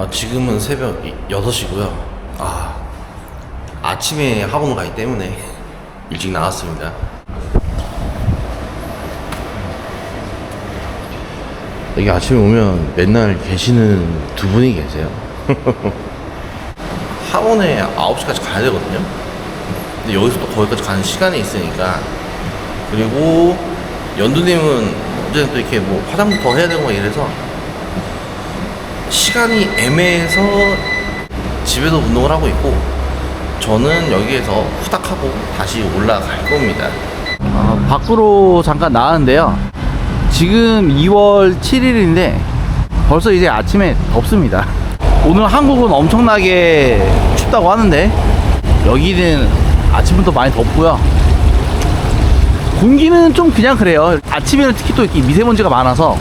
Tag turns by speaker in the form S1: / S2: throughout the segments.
S1: 지금은 새벽 6시고요. 아침에 학원을 가기 때문에 일찍 나왔습니다. 여기 아침에 오면 맨날 계시는 두 분이 계세요. 학원에 9시까지 가야 되거든요. 근데 여기서 또 거기까지 가는 시간이 있으니까. 그리고 연두님은 어제는 또 이렇게 뭐 화장도 더 해야 되고 막 이래서 시간이 애매해서 집에서 운동을 하고 있고, 저는 여기에서 후닥하고 다시 올라갈 겁니다.
S2: 밖으로 잠깐 나왔는데요. 지금 2월 7일인데 벌써 이제 아침에 덥습니다. 오늘 한국은 엄청나게 춥다고 하는데 여기는 아침부터 많이 덥고요. 공기는 좀 그냥 그래요. 아침에는 특히 또 이렇게 미세먼지가 많아서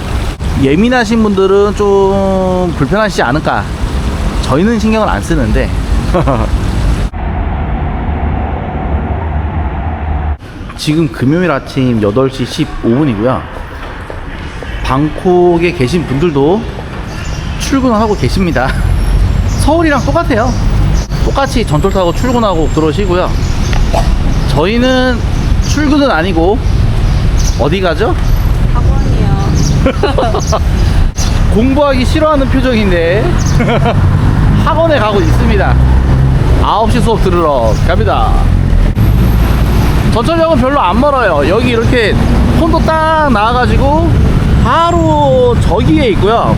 S2: 예민하신 분들은 좀 불편하시지 않을까. 저희는 신경을 안 쓰는데 지금 금요일 아침 8시 15분이고요 방콕에 계신 분들도 출근을 하고 계십니다. 서울이랑 똑같아요. 똑같이 전철 타고 출근하고 그러시고요. 저희는 출근은 아니고 어디 가죠?
S3: 학원이요.
S2: 공부하기 싫어하는 표정인데 학원에 가고 있습니다. 9시 수업 들으러 갑니다. 전철역은 별로 안 멀어요. 여기 이렇게 폰도 딱 나와가지고 바로 저기에 있고요.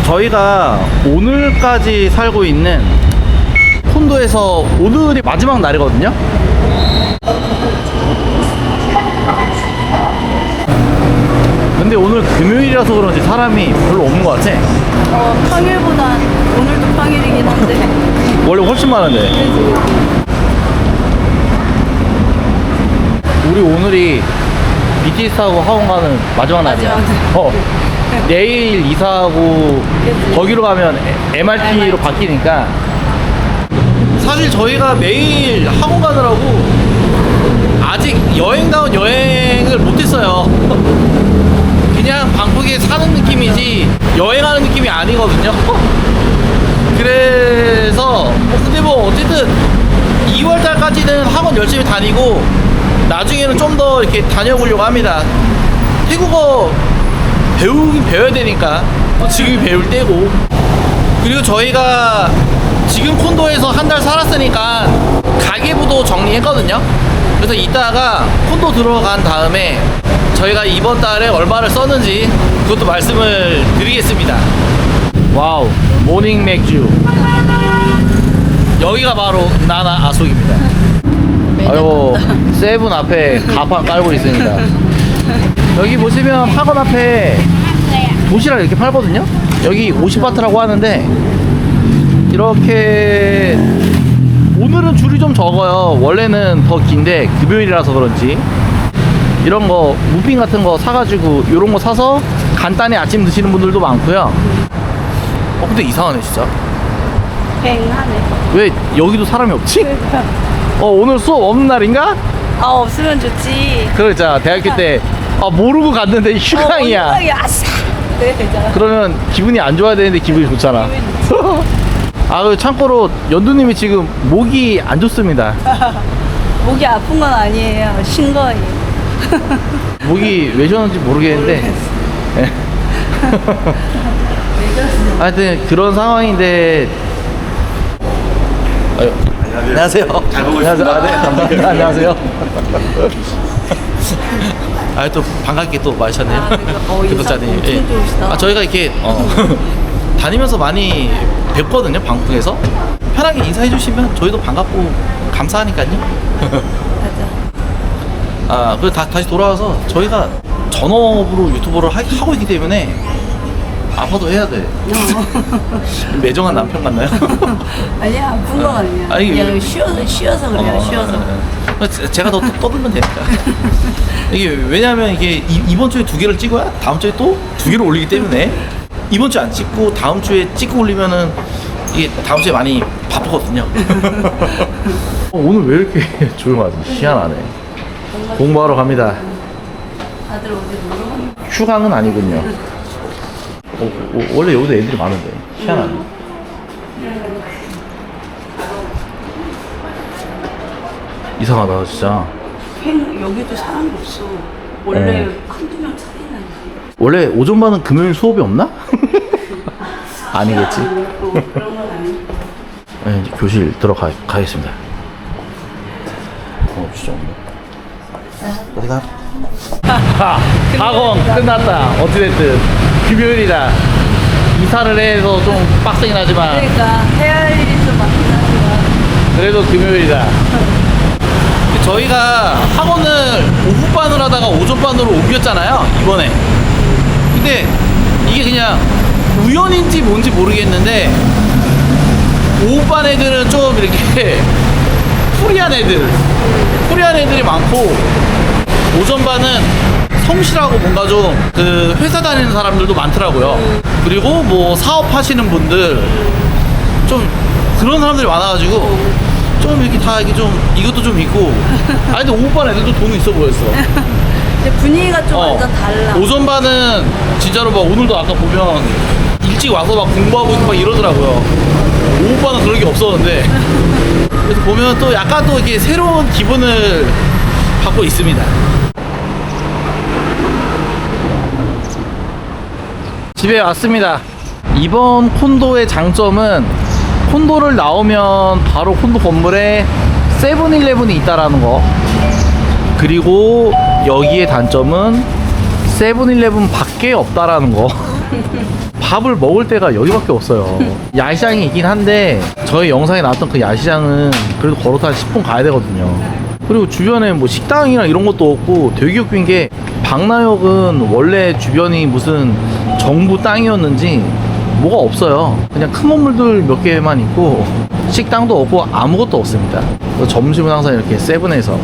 S2: 저희가 오늘까지 살고 있는 콘도에서 오늘이 마지막 날이거든요. 근데 오늘 금요일이라서 그런지 사람이 별로 없는 것 같아.
S3: 평일보단 오늘도 평일이긴 한데.
S2: 원래 훨씬 많은데. 우리 오늘이 BTS하고 학원 가는 마지막 날이야. 내일 이사하고 거기로 가면 MRT로 바뀌니까. 사실 저희가 매일 학원 가느라고 아직 여행다운 여행을 못했어요. 그냥 방콕에 사는 느낌이지 여행하는 느낌이 아니거든요. 그래서 근데 뭐 어쨌든 2월달까지는 학원 열심히 다니고 나중에는 좀 더 이렇게 다녀보려고 합니다. 태국어 배우긴 배워야 되니까 또 지금이 배울 때고. 그리고 저희가 지금 콘도에서 한 달 살았으니까 가계부도 정리했거든요. 그래서 이따가 콘도 들어간 다음에 저희가 이번 달에 얼마를 썼는지 그것도 말씀을 드리겠습니다. 와우, 모닝 맥주. 여기가 바로 나나 아속입니다. 아이고, 세븐 앞에 가판 깔고 있습니다. 여기 보시면 학원 앞에 도시락 이렇게 팔거든요. 여기 50바트라고 하는데 이렇게 오늘은 줄이 좀 적어요. 원래는 더 긴데 금요일이라서 그런지 이런 거 무핀 같은 거 사가지고 이런 거 사서 간단히 아침 드시는 분들도 많고요. 근데 이상하네 진짜.
S3: 뱅하네.
S2: 왜 여기도 사람이 없지? 오늘 수업 없는 날인가?
S3: 없으면 좋지.
S2: 그러자 대학교 때 모르고 갔는데 휴강이야.
S3: 아싸. 네, 되잖아.
S2: 그러면 기분이 안 좋아야 되는데 기분이 좋잖아. 그 참고로 연두님이 지금 목이 안 좋습니다.
S3: 목이 아픈 건 아니에요. 쉰 거예요.
S2: 목이 왜 좋았는지 모르겠는데 하여튼 그런 상황인데. 안녕하세요.
S1: 잘 보고
S2: 안녕하세요.
S1: 있습니다.
S2: 네, 감사합니다. 안녕하세요.
S1: 또 반갑게 또 마셨네요. 구독자님.
S3: 인상 엄청 좋으시다.
S1: 저희가 이렇게 다니면서 많이 뵙거든요. 방콕에서 편하게 인사해 주시면 저희도 반갑고 감사하니까요.
S3: 맞아.
S1: 그리고 다시 돌아와서 저희가 전업으로 유튜버를 하고 있기 때문에 아파도 해야 돼. 매정한 남편 같나요?
S3: 아니야, 아픈 건 아니야.
S1: 아니,
S3: 그냥 쉬어서 그래요. 쉬어서.
S1: 제가 더 떠들면 되니까. 이게 왜냐면 이게 이번 주에 2개를 찍어야 다음 주에 또 2개를 올리기 때문에 이번 주에 안 찍고 다음 주에 찍고 올리면은 이게 다음 주에 많이 바쁘거든요.
S2: 오늘 왜 이렇게 조용하지? 희한하네. 공부하러 갑니다.
S3: 다들 어디 놀러 가는
S1: 휴강은 아니군요. 원래 여기도 애들이 많은데 희한하네. 이상하다 진짜.
S3: 여기도 사람이 없어. 원래 한두 명 차이나.
S1: 원래 오전반은 금요일 수업이 없나? 아니겠지.
S3: 그런 건 아니야.
S1: 네, 이제 교실 들어가겠습니다. 진짜 없네. 학원 끝났다. 어찌됐든 금요일이다. 이사를 해서 좀 빡세긴 하지만
S3: 그러니까 해야 할 일이 좀 많긴 하지만.
S1: 그래도 금요일이다.
S2: 저희가 학원을 오후반을 하다가 오전반으로 옮겼잖아요, 이번에. 근데 이게 그냥 우연인지 뭔지 모르겠는데 오후반 애들은 좀 이렇게 프리한 애들이 많고, 오전반은 성실하고 뭔가 좀 그 회사 다니는 사람들도 많더라고요. 그리고 뭐 사업하시는 분들 좀 그런 사람들이 많아가지고 좀 이렇게 다 이게 좀 이것도 좀 있고. 아니 근데 오후반 애들도 돈이 있어 보였어.
S3: 이제 분위기가 좀 완전 달라.
S2: 오전반은 진짜로 막 오늘도 아까 보면 일찍 와서 막 공부하고 있고 막 이러더라고요. 오후반은 그런 게 없었는데. 그래서 보면 또 약간 또 이렇게 새로운 기분을 받고 있습니다. 집에 왔습니다. 이번 콘도의 장점은 콘도를 나오면 바로 콘도 건물에 세븐일레븐이 있다라는 거. 그리고 여기의 단점은 세븐일레븐 밖에 없다라는 거. 밥을 먹을 데가 여기밖에 없어요. 야시장이 있긴 한데 저희 영상에 나왔던 그 야시장은 그래도 걸어서 한 10분 가야 되거든요. 그리고 주변에 뭐 식당이나 이런 것도 없고 되게 웃긴 게 방나역은 원래 주변이 무슨 정부 땅이었는지 뭐가 없어요. 그냥 큰 건물들 몇 개만 있고 식당도 없고 아무것도 없습니다. 그래서 점심은 항상 이렇게 세븐에서.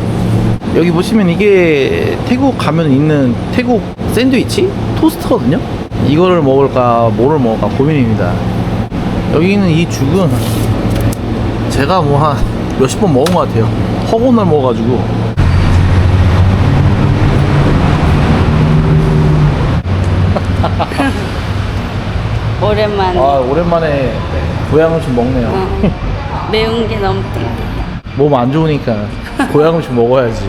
S2: 여기 보시면 이게 태국 가면 있는 태국 샌드위치? 토스트거든요? 이거를 먹을까 뭐를 먹을까 고민입니다. 여기 있는 이 죽은 제가 뭐 한 몇십 번 먹은 것 같아요. 허구날 먹어가지고.
S3: 오랜만에.
S1: 오랜만에 고향 음식 먹네요.
S3: 매운 게 너무 땡겨.
S1: 몸 안 좋으니까 고향 음식 먹어야지.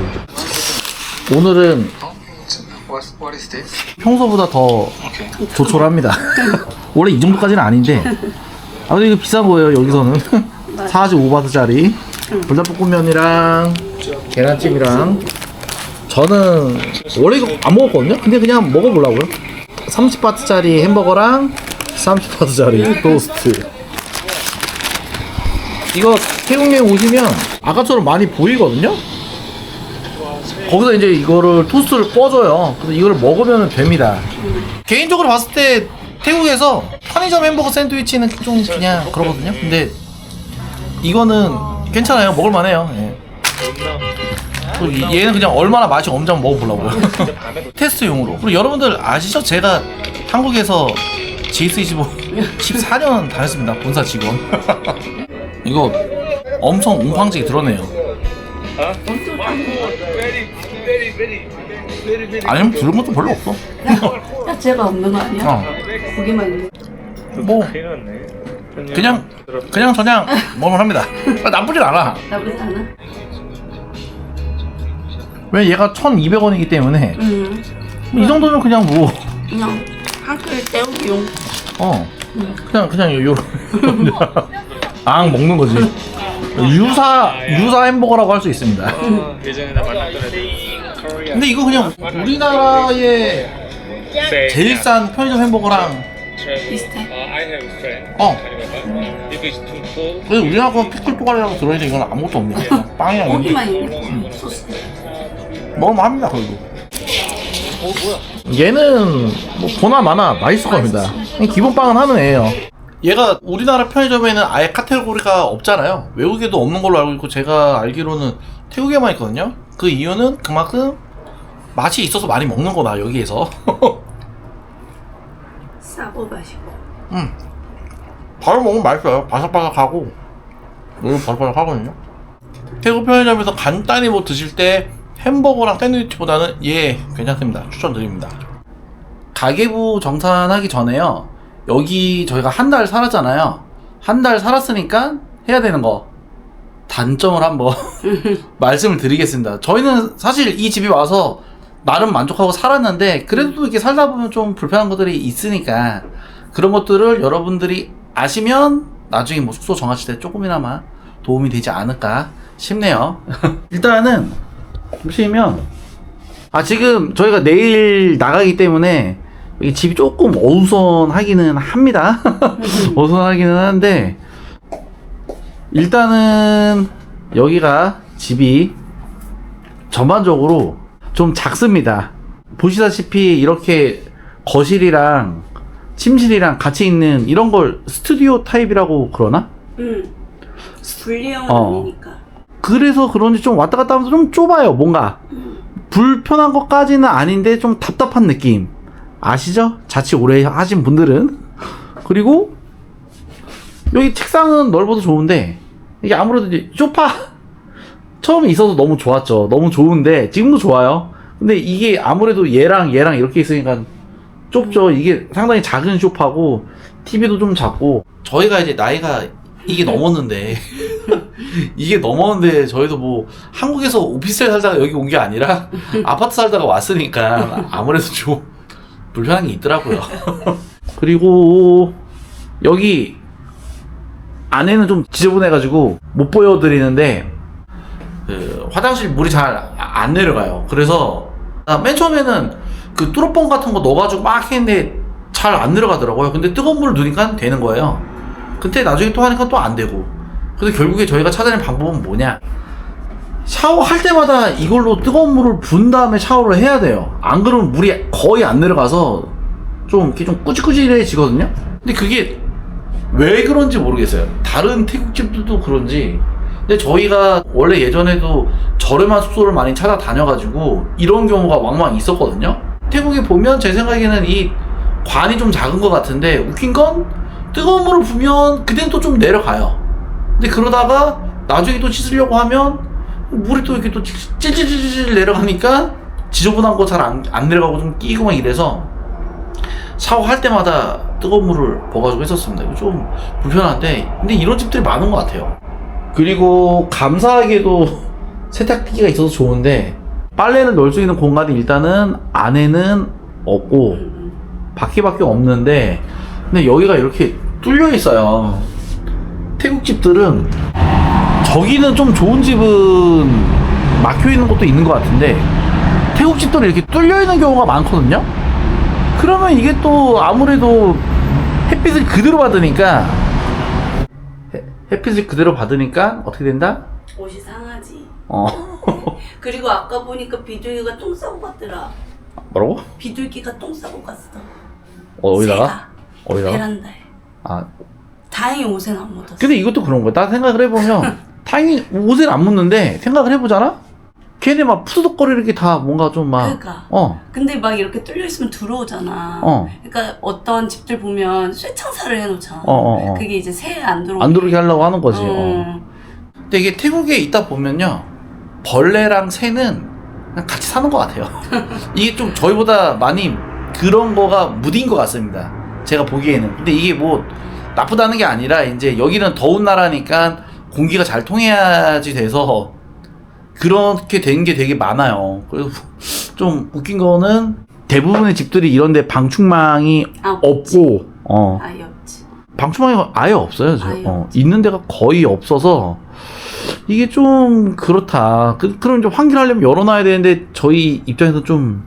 S1: 오늘은
S4: What is this?
S1: 평소보다 더 조촐합니다. 원래 이 정도까지는 아닌데 근데 이거 비싼 거예요. 여기서는 45바트짜리 불닭볶음면이랑 계란찜이랑. 저는 원래 이거 안 먹었거든요. 근데 그냥 먹어보려고요. 30바트짜리 햄버거랑 30바트짜리 토스트. 이거 태국에 오시면 아까처럼 많이 보이거든요. 거기서 이제 이거를 토스트를 꺼줘요. 그래서 이걸 먹으면 됩니다.
S2: 개인적으로 봤을 때 태국에서 편의점 햄버거 샌드위치는 좀 그냥 그러거든요. 근데 이거는 괜찮아요. 먹을만해요. 예. 그리고 얘는 그냥 얼마나 맛이 없는지 한번 먹어보려고요. 테스트용으로. 그리고 여러분들 아시죠? 제가 한국에서 GS25 14년 다녔습니다. 본사 직원. 이거 엄청 옹팡지게 들어네요. 아니면 들은 것도 별로 없어.
S3: 야채가 없는 거 아니야? 고기만 있는.
S2: 뭐 그냥 저냥 먹을만합니다. 나쁘진 않아.
S3: 나쁘지 않아?
S2: 왜 얘가 1,200원이기 때문에 이 정도면 그냥 뭐
S3: 그냥 한 그릇 때우기용.
S2: 그냥 요 앙 먹는 거지. 유사 햄버거라고 할 수 있습니다.
S4: 예전에 만났던 애들.
S2: 근데 이거 그냥 우리나라의 제일 싼 편의점 햄버거랑
S3: 비슷해.
S4: I have a friend. If it's too full,
S2: 그래서 우리나라 거 피클 또가리라고 들어있는데 이건 아무것도 없네. 그냥 빵이랑
S3: 고기만 있는 소스.
S2: 먹으면 합니다. 그래도 얘는 뭐 보나 마나 맛있을 겁니다. 그냥 기본 빵은 하는 애예요. 얘가 우리나라 편의점에는 아예 카테고리가 없잖아요. 외국에도 없는 걸로 알고 있고 제가 알기로는 태국에만 있거든요. 그 이유는 그만큼 맛이 있어서 많이 먹는 거다 여기에서.
S3: 싸고 맛있고.
S2: 바로 먹으면 맛있어요. 바삭바삭하고 너무 바삭바삭하거든요. 태국 편의점에서 간단히 뭐 드실 때 햄버거랑 샌드위치보다는 예 괜찮습니다. 추천드립니다. 가계부 정산하기 전에요, 여기 저희가 한 달 살았잖아요. 한 달 살았으니까 해야 되는 거 단점을 한번 말씀을 드리겠습니다. 저희는 사실 이 집에 와서 나름 만족하고 살았는데 그래도 이렇게 살다 보면 좀 불편한 것들이 있으니까 그런 것들을 여러분들이 아시면 나중에 뭐 숙소 정하실 때 조금이나마 도움이 되지 않을까 싶네요. 일단은 보시면 지금 저희가 내일 나가기 때문에 이 집이 조금 어수선하기는 합니다. 어수선하기는 하는데 일단은 여기가 집이 전반적으로 좀 작습니다. 보시다시피 이렇게 거실이랑 침실이랑 같이 있는 이런 걸 스튜디오 타입이라고 그러나?
S3: 분리형은 아니니까.
S2: 그래서 그런지 좀 왔다 갔다 하면서 좀 좁아요. 뭔가 불편한 것까지는 아닌데 좀 답답한 느낌 아시죠? 자취 오래 하신 분들은. 그리고 여기 책상은 넓어도 좋은데 이게 아무래도 이제 소파 처음에 있어서 너무 좋았죠. 너무 좋은데 지금도 좋아요. 근데 이게 아무래도 얘랑 이렇게 있으니까 좁죠. 이게 상당히 작은 소파고 TV도 좀 작고 저희가 이제 나이가 이게 넘었는데 이게 넘었는데 저희도 뭐 한국에서 오피스텔 살다가 여기 온 게 아니라 아파트 살다가 왔으니까 아무래도 좀 불편한 게 있더라고요. 그리고 여기 안에는 좀 지저분해가지고 못 보여드리는데 그 화장실 물이 잘 안 내려가요. 그래서 맨 처음에는 그 뚜러뻥 같은 거 넣어가지고 막 했는데 잘 안 내려가더라고요. 근데 뜨거운 물을 넣으니까 되는 거예요. 근데 나중에 또 하니까 또 안 되고. 그래서 결국에 저희가 찾아낸 방법은 뭐냐, 샤워할 때마다 이걸로 뜨거운 물을 분 다음에 샤워를 해야 돼요. 안 그러면 물이 거의 안 내려가서 좀 이렇게 좀 꾸질꾸질해지거든요. 근데 그게 왜 그런지 모르겠어요. 다른 태국집들도 그런지. 근데 저희가 원래 예전에도 저렴한 숙소를 많이 찾아다녀가지고 이런 경우가 왕왕 있었거든요. 태국에 보면 제 생각에는 이 관이 좀 작은 것 같은데 웃긴 건 뜨거운 물을 부으면 그땐 또 좀 내려가요. 근데 그러다가 나중에 또 씻으려고 하면 물이 또 이렇게 또 찔찔찔찔 내려가니까 지저분한 거 잘 안 내려가고 좀 끼고 막 이래서 샤워할 때마다 뜨거운 물을 부어가지고 했었습니다. 이거 좀 불편한데 근데 이런 집들이 많은 것 같아요. 그리고 감사하게도 세탁기가 있어서 좋은데 빨래를 넣을 수 있는 공간이 일단은 안에는 없고 밖에밖에 없는데 근데 여기가 이렇게 뚫려 있어요. 태국 집들은 저기는 좀 좋은 집은 막혀 있는 것도 있는 것 같은데 태국 집들은 이렇게 뚫려 있는 경우가 많거든요. 그러면 이게 또 아무래도 햇빛을 그대로 받으니까 햇빛을 그대로 받으니까 어떻게 된다?
S3: 옷이 상하지.
S2: 어.
S3: 그리고 아까 보니까 비둘기가 똥 싸고 갔더라.
S2: 뭐라고?
S3: 비둘기가 똥 싸고 갔어.
S2: 어디다가?
S3: 새가.
S2: 어디다가?
S3: 베란다에.
S2: 아,
S3: 다행히 옷엔 안 묻었어.
S2: 근데 이것도 그런 거야. 나 생각을 해보면 다행히 옷을 안 묻는데 생각을 해보잖아? 걔네 막 푸드덕거리는 게 다 뭔가 좀 막
S3: 그러니까. 근데 막 이렇게 뚫려 있으면 들어오잖아. 그러니까 어떤 집들 보면 쇠창살을 해놓잖아. 그게 이제 새 안 들어오게.
S2: 안 들어오게 하려고 하는 거지. 근데 이게 태국에 있다 보면요, 벌레랑 새는 그냥 같이 사는 것 같아요. 이게 좀 저희보다 많이 그런 거가 무딘 것 같습니다. 제가 보기에는. 근데 이게 뭐 나쁘다는 게 아니라 이제 여기는 더운 나라니까 공기가 잘 통해야지 돼서 그렇게 된 게 되게 많아요. 그래서 좀 웃긴 거는 대부분의 집들이 이런데 방충망이 없고,
S3: 아예 없지.
S2: 방충망이 아예 없어요.
S3: 아예 없지.
S2: 있는 데가 거의 없어서 이게 좀 그렇다. 그럼 좀 환기하려면 열어놔야 되는데 저희 입장에서 좀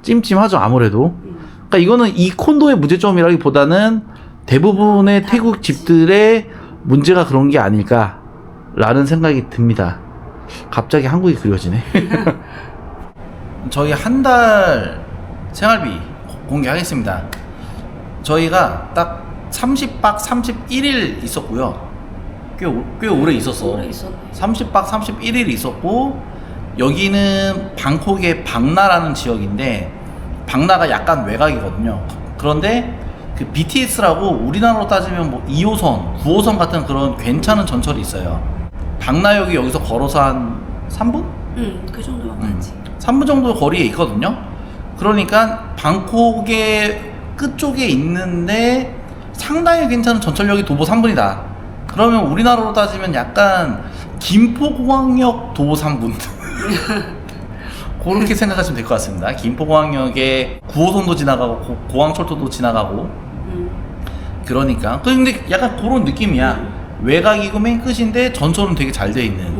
S2: 찜찜하죠, 아무래도. 그러니까 이거는 이 콘도의 문제점이라기보다는 대부분의 태국 집들의 문제가 그런 게 아닐까라는 생각이 듭니다. 갑자기 한국이 그려지네. 저희 한 달 생활비 공개하겠습니다. 저희가 딱 30박 31일 있었고요. 꽤 오래 있었어.
S3: 오래 있었네.
S2: 30박 31일 있었고, 여기는 방콕의 박나라는 지역인데 박나가 약간 외곽이거든요. 그런데 그 BTS라고 우리나라로 따지면 뭐 2호선, 9호선 같은 그런 괜찮은 전철이 있어요. 박나역이 여기서 걸어서 한 3분?
S3: 그 정도만. 맞지.
S2: 3분 정도 거리에 있거든요. 그러니까 방콕의 끝쪽에 있는데 상당히 괜찮은 전철역이 도보 3분이다. 그러면 우리나라로 따지면 약간 김포공항역 도보 3분 그렇게 생각하시면 될 것 같습니다. 김포공항역에 9호선도 지나가고 공항철도도 지나가고 그러니까 근데 약간 그런 느낌이야. 외곽이고 맨 끝인데 전철은 되게 잘 돼 있는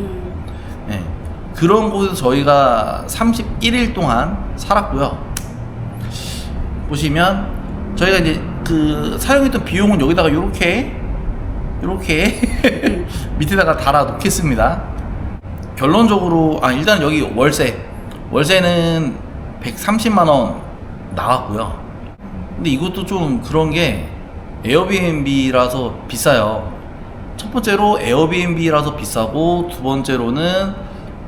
S2: 네. 그런 곳에서 저희가 31일 동안 살았고요. 보시면 저희가 이제 그 사용했던 비용은 여기다가 요렇게 밑에다가 달아 놓겠습니다. 결론적으로 일단 여기 월세는 130만원 나왔고요. 근데 이것도 좀 그런 게 에어비앤비라서 비싸요. 첫 번째로 에어비앤비라서 비싸고, 두 번째로는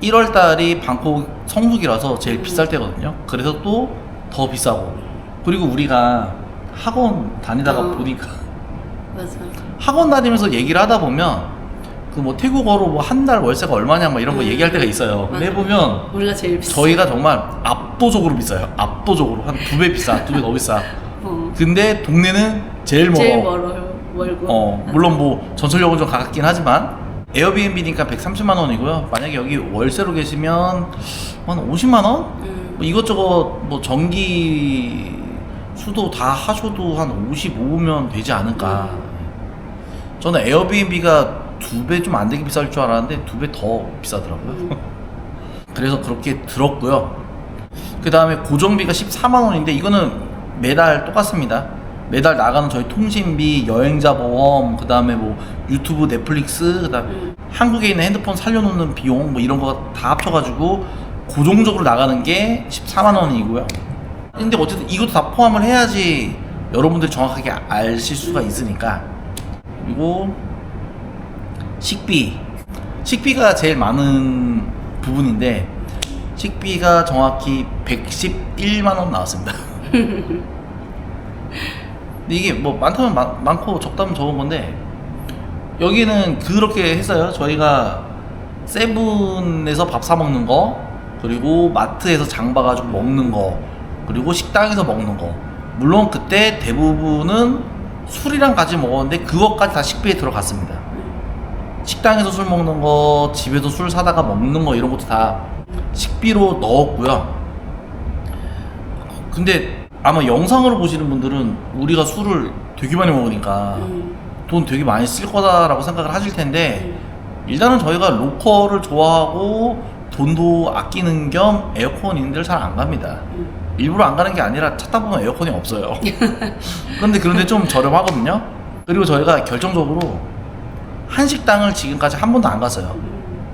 S2: 1월달이 방콕 성수기라서 제일 비쌀 때거든요. 그래서 또 더 비싸고, 그리고 우리가 학원 다니다가 보니까
S3: 맞아.
S2: 학원 다니면서 얘기를 하다 보면 그 뭐 태국어로 뭐 한 달 월세가 얼마냐 막 이런 거 얘기할 때가 있어요. 근데 보면
S3: 우리가 제일 비싸.
S2: 저희가 정말 압도적으로 비싸요. 압도적으로 한 2배 비싸, 2배 더 비싸. 근데 동네는 제일 멀어.
S3: 제일 멀고.
S2: 물론 뭐 전철역은 좀 가깝긴 하지만 에어비앤비니까 130만 원이고요. 만약에 여기 월세로 계시면 한 50만 원? 뭐 이것저것 뭐 전기 수도 다 하셔도 한 55면 되지 않을까. 저는 에어비앤비가 2배 좀 안 되게 비쌀 줄 알았는데 2배 더 비싸더라고요. 그래서 그렇게 들었고요. 그 다음에 고정비가 14만 원인데 이거는 매달 똑같습니다. 매달 나가는 저희 통신비, 여행자 보험, 그 다음에 뭐 유튜브, 넷플릭스, 그 다음에 한국에 있는 핸드폰 살려놓는 비용 뭐 이런 거 다 합쳐가지고 고정적으로 나가는 게 14만 원이고요. 근데 어쨌든 이것도 다 포함을 해야지 여러분들이 정확하게 아실 수가 있으니까. 그리고 식비가 제일 많은 부분인데 식비가 정확히 111만 원 나왔습니다. 근데 이게 뭐 많다면 많고 적다면 적은 건데 여기는 그렇게 했어요. 저희가 세븐에서 밥 사 먹는 거, 그리고 마트에서 장 봐가지고 먹는 거, 그리고 식당에서 먹는 거. 물론 그때 대부분은 술이랑 같이 먹었는데 그것까지 다 식비에 들어갔습니다. 식당에서 술 먹는 거, 집에서 술 사다가 먹는 거 이런 것도 다 식비로 넣었고요. 근데 아마 영상으로 보시는 분들은 우리가 술을 되게 많이 먹으니까 돈 되게 많이 쓸 거다라고 생각을 하실 텐데 일단은 저희가 로컬을 좋아하고 돈도 아끼는 겸 에어컨 있는 데를 잘 안 갑니다. 일부러 안 가는 게 아니라 찾다 보면 에어컨이 없어요. 그런데 좀 저렴하거든요. 그리고 저희가 결정적으로 한식당을 지금까지 한 번도 안 갔어요.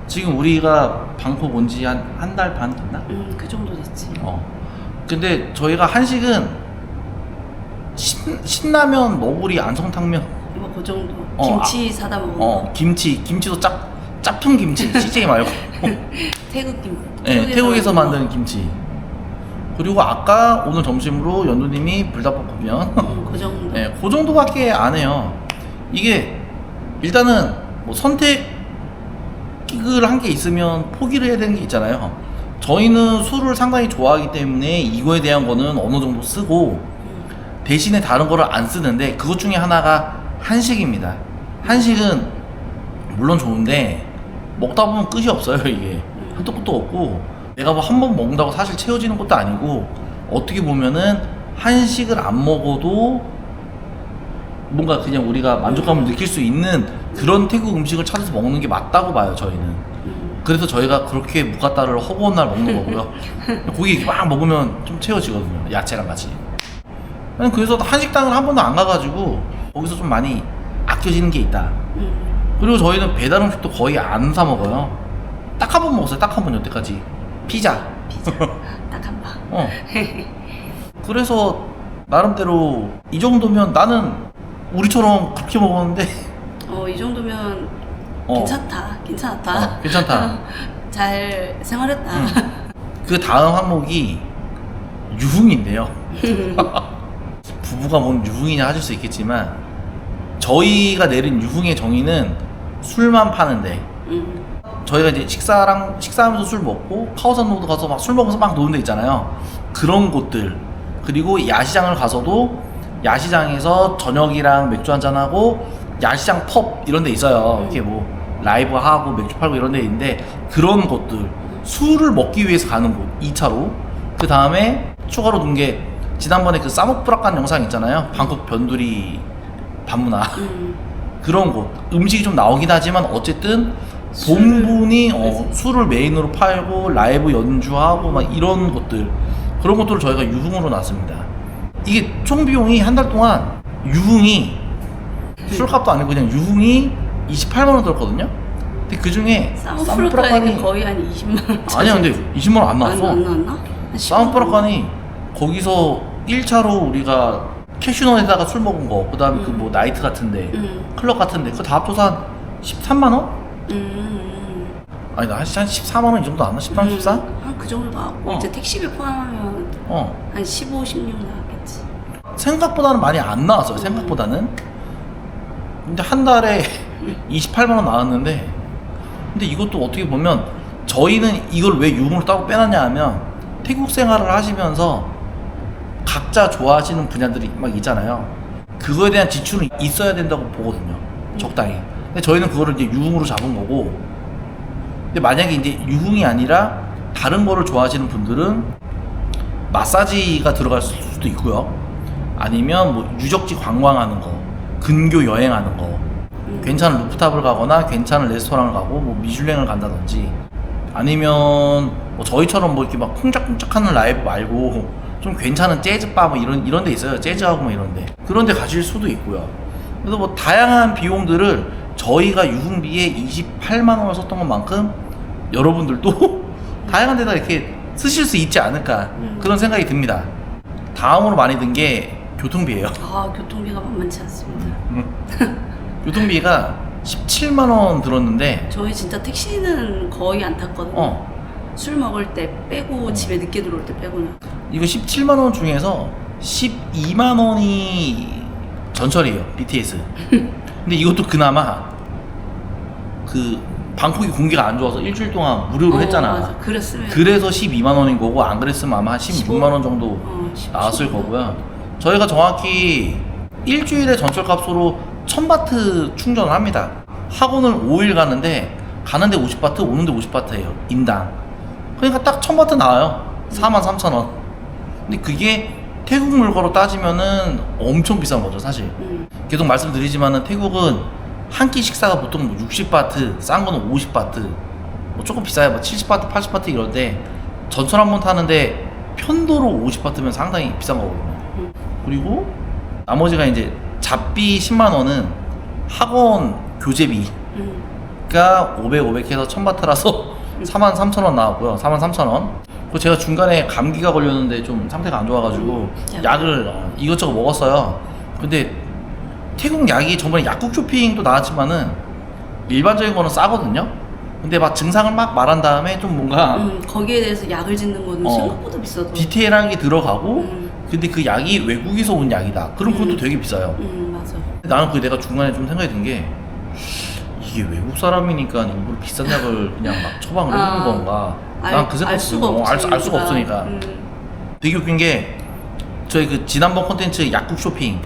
S2: 지금 우리가 방콕 온 지 한 달 반 됐나?
S3: 그 정도 됐지.
S2: 근데 저희가 한식은 신라면, 너구리, 안성탕면
S3: 뭐 그 정도. 김치 사다 먹어.
S2: 김치도 짭퉁 김치, CJ 말고.
S3: 태국 김치.
S2: 네, 태국에서 만드는 김치. 그리고 아까 오늘 점심으로 연두님이 불닭볶음면.
S3: 그 정도.
S2: 네, 그 정도밖에 안 해요. 이게 일단은 뭐 선택을 한 게 있으면 포기를 해야 되는 게 있잖아요. 저희는 술을 상당히 좋아하기 때문에 이거에 대한 거는 어느 정도 쓰고 대신에 다른 거를 안 쓰는데 그것 중에 하나가 한식입니다. 한식은 물론 좋은데 먹다 보면 끝이 없어요. 이게 한도 끝도 없고 내가 뭐 한 번 먹는다고 사실 채워지는 것도 아니고 어떻게 보면은 한식을 안 먹어도 뭔가 그냥 우리가 만족감을 느낄 수 있는 그런 태국 음식을 찾아서 먹는 게 맞다고 봐요. 저희는. 그래서 저희가 그렇게 무가따를 허구한 날 먹는 거고요. 고기 이렇게 막 먹으면 좀 채워지거든요. 야채랑 같이. 그래서 한식당을 한 번도 안 가가지고 거기서 좀 많이 아껴지는 게 있다. 그리고 저희는 배달 음식도 거의 안 사 먹어요. 딱 한 번 먹었어요. 딱 한 번 여태까지. 피자.
S3: 딱 한 번.
S2: 그래서 나름대로 이 정도면 나는 우리처럼 그렇게 먹었는데
S3: 이 정도면 괜찮다.
S2: 괜찮다.
S3: 잘 생활했다.
S2: 그 다음 항목이 유흥인데요. 부부가 뭔 유흥이냐 하실 수 있겠지만 저희가 내린 유흥의 정의는 술만 파는데
S1: 저희가 이제 식사하면서 술 먹고 카오산 로드 가서 막 술 먹으면서 막 노는 데 있잖아요. 그런 곳들, 그리고 야시장을 가서도 야시장에서 저녁이랑 맥주 한잔 하고 야시장 펍 이런 데 있어요. 이렇게 뭐 라이브 하고 맥주 팔고 이런 데 있는데 그런 곳들, 술을 먹기 위해서 가는 곳 2차로. 그 다음에 추가로 둔 게 지난번에 그 사모프라칸 영상 있잖아요. 방콕 변두리 밤문화 그런 곳. 음식이 좀 나오긴 하지만 어쨌든 본분이 술을 메인으로 팔고 라이브 연주하고 막 이런 것들, 그런 것들을 저희가 유흥으로 놨습니다. 이게 총 비용이 한 달 동안 유흥이 술값도 아니고 그냥 유흥이 28만 원 들었거든요. 근데 그 중에
S3: 사모프라칸이 거의 한 20만 원.
S1: 아니야, 근데 20만 원 안 나왔어.
S3: 안 나왔나?
S1: 사모프라칸이 거기서 1차로 우리가 캐슈넛에다가 술 먹은 거, 그 다음에 그 뭐 나이트 같은데 클럽 같은데 그거 다 합쳐서 한 13만 원? 아니 나 한 14만 원 이 정도 안 나? 13, 14?
S3: 한 그 정도 나왔고 이제 택시비 포함하면 한 15, 16 나왔겠지.
S1: 생각보다는 많이 안 나왔어요. 생각보다는. 근데 한 달에 28만 원 나왔는데, 근데 이것도 어떻게 보면 저희는 이걸 왜 유흥으로 따로 빼놨냐 하면 태국 생활을 하시면서 각자 좋아하시는 분야들이 막 있잖아요. 그거에 대한 지출은 있어야 된다고 보거든요. 적당히. 근데 저희는 그거를 이제 유흥으로 잡은 거고, 근데 만약에 이제 유흥이 아니라 다른 거를 좋아하시는 분들은 마사지가 들어갈 수도 있고요. 아니면 뭐 유적지 관광하는 거, 근교 여행하는 거, 괜찮은 루프탑을 가거나 괜찮은 레스토랑을 가고 뭐 미슐랭을 간다든지, 아니면 뭐 저희처럼 뭐 이렇게 막 쿵짝쿵짝하는 라이브 말고 좀 괜찮은 재즈바 뭐 이런 데 있어요. 재즈하고 뭐 이런 데, 그런 데 가실 수도 있고요. 그래서 뭐 다양한 비용들을 저희가 유흥비에 28만 원을 썼던 것만큼 여러분들도 다양한 데다 이렇게 쓰실 수 있지 않을까, 그런 생각이 듭니다. 다음으로 많이 든 게 교통비예요.
S3: 아, 교통비가 만만치 않습니다.
S1: 교통비가 17만 원 들었는데
S3: 저희 진짜 택시는 거의 안 탔거든요. 술 먹을 때 빼고 집에 늦게 들어올 때 빼고는.
S1: 이거 17만 원 중에서 12만 원이 전철이에요. BTS. 근데 이것도 그나마 그 방콕이 공기가 안 좋아서 일주일 동안 무료로 했잖아.
S3: 맞아. 그랬으면.
S1: 그래서 12만 원인 거고, 안 그랬으면 아마 한 16만 원 정도
S3: 15?
S1: 나왔을 거고요. 저희가 정확히 일주일에 전철값으로 1000바트 충전을 합니다. 학원을 5일 가는데 50바트, 오는데 50바트예요. 인당. 그러니까 딱 1000바트 나와요. 43,000원. 근데 그게 태국 물가로 따지면은 엄청 비싼 거죠, 사실. 계속 말씀드리지만은 태국은 한 끼 식사가 보통 뭐 60바트, 싼 거는 50바트, 뭐 조금 비싸야 뭐 70바트, 80바트 이런데, 전철 한 번 타는데 편도로 50바트면 상당히 비싼 거거든요. 그리고 나머지가 이제 잡비 10만 원은 학원 교재비가 500 해서 1000바트라서 43,000원 나왔고요. 43,000원. 그리고 제가 중간에 감기가 걸렸는데 좀 상태가 안 좋아가지고 약을 이것저것 먹었어요. 근데 태국 약이 저번에 약국 쇼핑도 나왔지만은 일반적인 거는 싸거든요. 근데 막 증상을 막 말한 다음에 좀 뭔가
S3: 거기에 대해서 약을 짓는 거는 생각보다 비싸도.
S1: 디테일한 게 들어가고, 근데 그 약이 외국에서 온 약이다. 그럼 그것도 되게 비싸요.
S3: 맞아.
S1: 나는 그게 내가 중간에 좀 생각이 든 게, 이게 외국 사람이니까 일부러 비싼 약을 그냥 막 처방을 해주는 건가? 난 그 생각,
S3: 알 수가 없지.
S1: 알 수가 없으니까. 되게 웃긴 게, 저희 그 지난번 콘텐츠 약국 쇼핑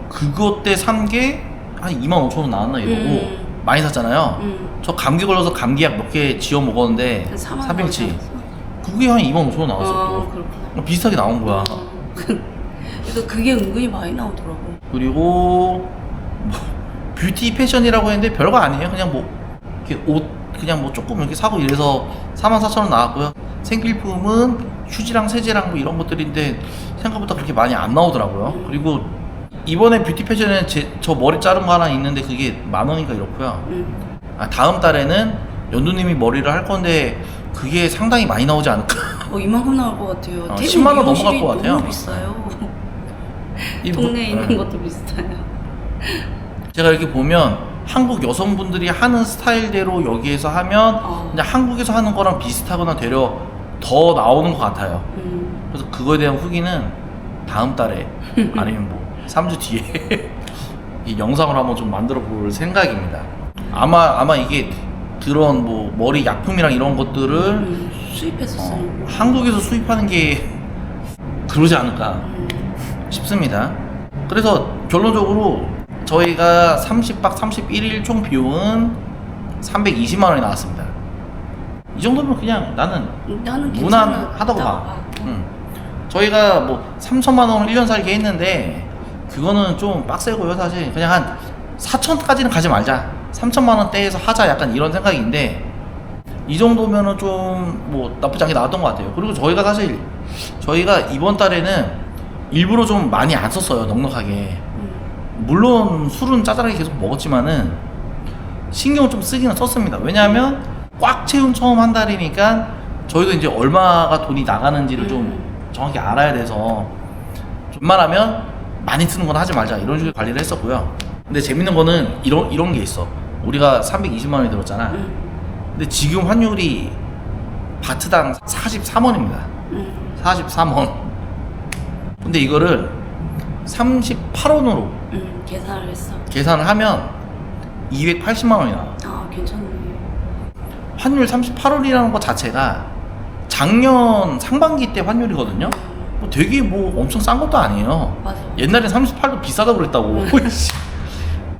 S1: 그것 때 산 게 한 25,000원 나왔나 이러고 많이 샀잖아요. 저 감기 걸려서 감기약 몇 개 지어 먹었는데 3병치 그게 한 25,000원 나왔어. 또 비슷하게 나온 거야.
S3: 그래서 그게 은근히 많이 나오더라고.
S1: 그리고 뭐 뷰티 패션이라고 했는데 별거 아니에요. 그냥 뭐 이렇게 옷 그냥 뭐 조금 이렇게 사고 이래서 44,000원 나왔고요. 생필품은 휴지랑 세제랑 뭐 이런 것들인데 생각보다 그렇게 많이 안 나오더라고요. 그리고 이번에 뷰티 패션에 저 머리 자른 거 하나 있는데 그게 10,000원인가 이렇고요. 다음 달에는 연두님이 머리를 할 건데 그게 상당히 많이 나오지 않을까.
S3: 이만큼 나올 것 같아요.
S1: 10만 원 넘어갈 것 같아요.
S3: 너무 비싸요. 동네에 있는 것도 비싸요.
S1: 제가 이렇게 보면 한국 여성분들이 하는 스타일대로 여기에서 하면 그냥 한국에서 하는 거랑 비슷하거나 되려 더 나오는 것 같아요. 그래서 그거에 대한 후기는 다음 달에 아니면 뭐 3주 뒤에 이 영상을 한번 좀 만들어 볼 생각입니다. 아마 이게 그런 뭐 머리 약품이랑 이런 것들을
S3: 수입해서 쓰는 거.
S1: 한국에서 수입하는 게 그러지 않을까 싶습니다. 그래서 결론적으로 저희가 30박 31일 총 비용은 320만 원이 나왔습니다. 이 정도면 그냥 나는 무난하다고 봐. 저희가 뭐 3천만 원을 1년 살게 했는데 그거는 좀 빡세고요. 사실 그냥 한 4천까지는 가지 말자, 3천만 원대에서 하자, 약간 이런 생각인데 이 정도면은 좀 뭐 나쁘지 않게 나왔던 것 같아요. 그리고 저희가 사실 저희가 이번 달에는 일부러 좀 많이 안 썼어요. 넉넉하게. 물론 술은 짜잘하게 계속 먹었지만은 신경을 좀 쓰기는 썼습니다. 왜냐하면 꽉 채운 처음 한 달이니까 저희도 이제 얼마가 돈이 나가는지를 좀 정확히 알아야 돼서 웬만하면 많이 쓰는 건 하지 말자, 이런 식으로 관리를 했었고요. 근데 재밌는 거는 이런 게 있어. 우리가 320만 원이 들었잖아. 근데 지금 환율이 바트당 43원입니다. 43원. 근데 이거를 38원으로
S3: 계산을 했어.
S1: 계산을 하면 280만 원이 나와.
S3: 아, 괜찮네.
S1: 환율 38원이라는 것 자체가 작년 상반기 때 환율이거든요. 뭐 되게 뭐 엄청 싼 것도 아니에요.
S3: 맞아.
S1: 옛날에 38도 비싸다고 그랬다고.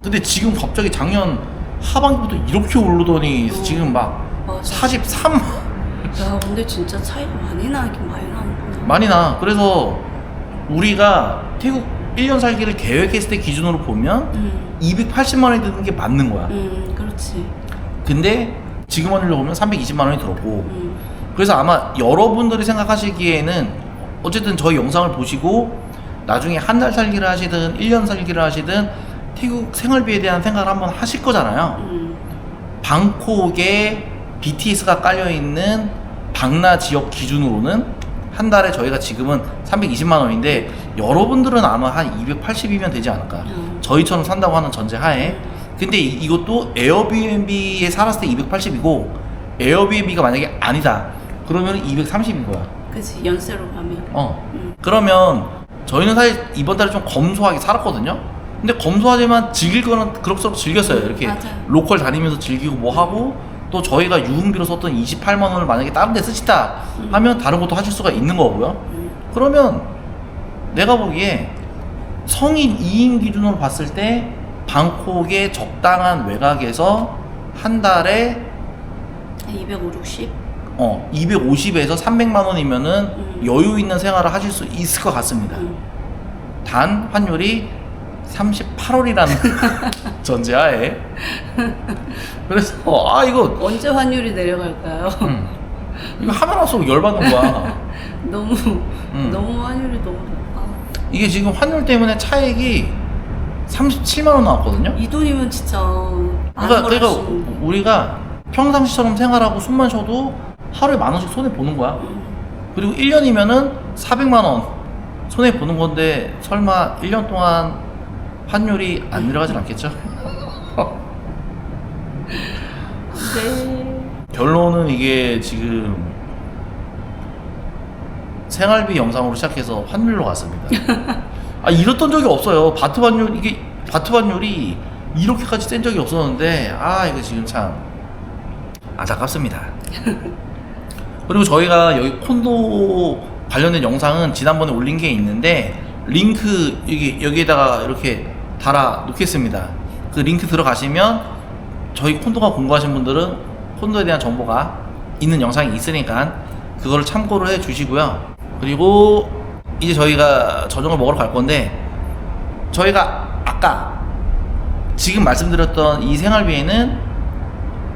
S1: 근데 지금 갑자기 작년 하반기부터 이렇게 오르더니 지금 막
S3: 맞아.
S1: 43.
S3: 야, 근데 진짜 차이가 많이 나긴 많이 나는구나.
S1: 많이 나. 그래서 우리가 태국 1년 살기를 계획했을 때 기준으로 보면 280만 원이 드는 게 맞는 거야.
S3: 그렇지.
S1: 근데 지금 환율로 보면 320만 원이 들었고, 그래서 아마 여러분들이 생각하시기에는 어쨌든 저희 영상을 보시고 나중에 한 달 살기를 하시든 1년 살기를 하시든 태국 생활비에 대한 생각을 한번 하실 거잖아요. 방콕에 BTS가 깔려있는 방나 지역 기준으로는 한 달에 저희가 지금은 320만 원인데 여러분들은 아마 한 280이면 되지 않을까. 저희처럼 산다고 하는 전제 하에. 근데 이것도 에어비앤비에 살았을 때 280이고 에어비앤비가 만약에 아니다 그러면 230인 거야.
S3: 그치, 연세로 가면.
S1: 그러면 저희는 사실 이번 달에 좀 검소하게 살았거든요. 근데 검소하지만 즐길 거는 그럭저럭 즐겼어요. 이렇게
S3: 맞아요.
S1: 로컬 다니면서 즐기고 뭐 하고, 또 저희가 유흥비로 썼던 28만 원을 만약에 다른 데 쓰시다 하면 다른 것도 하실 수가 있는 거고요. 그러면 내가 보기에 성인 2인 기준으로 봤을 때 방콕의 적당한 외곽에서 한 달에
S3: 250,
S1: 250에서 300만 원이면은 여유 있는 생활을 하실 수 있을 것 같습니다. 단 환율이 38원이라는 전제하에. 그래서 이거
S3: 언제 환율이 내려갈까요?
S1: 이거 하면 할수록 열받는 거야.
S3: 너무 환율이 너무 높아.
S1: 이게 지금 환율 때문에 차액이 37만 원 나왔거든요.
S3: 이 돈이면 진짜
S1: 그러니까 우리가 평상시처럼 생활하고 숨만 쉬어도 하루에 만 원씩 손해 보는 거야. 그리고 1년이면은 400만 원 손해 보는 건데 설마 1년 동안 환율이 안 내려가진 않겠죠?
S3: 네.
S1: 결론은 이게 지금 생활비 영상으로 시작해서 환율로 갔습니다. 이랬던 적이 없어요. 바트 환율이 이렇게까지 센 적이 없었는데 이거 지금 참 안타깝습니다. 그리고 저희가 여기 콘도 관련된 영상은 지난번에 올린 게 있는데 링크 여기에다가 이렇게 달아 놓겠습니다. 그 링크 들어가시면 저희 콘도가 공부하신 분들은 콘도에 대한 정보가 있는 영상이 있으니까 그거를 참고를 해 주시고요. 그리고 이제 저희가 저녁을 먹으러 갈 건데, 저희가 아까 지금 말씀드렸던 이 생활비에는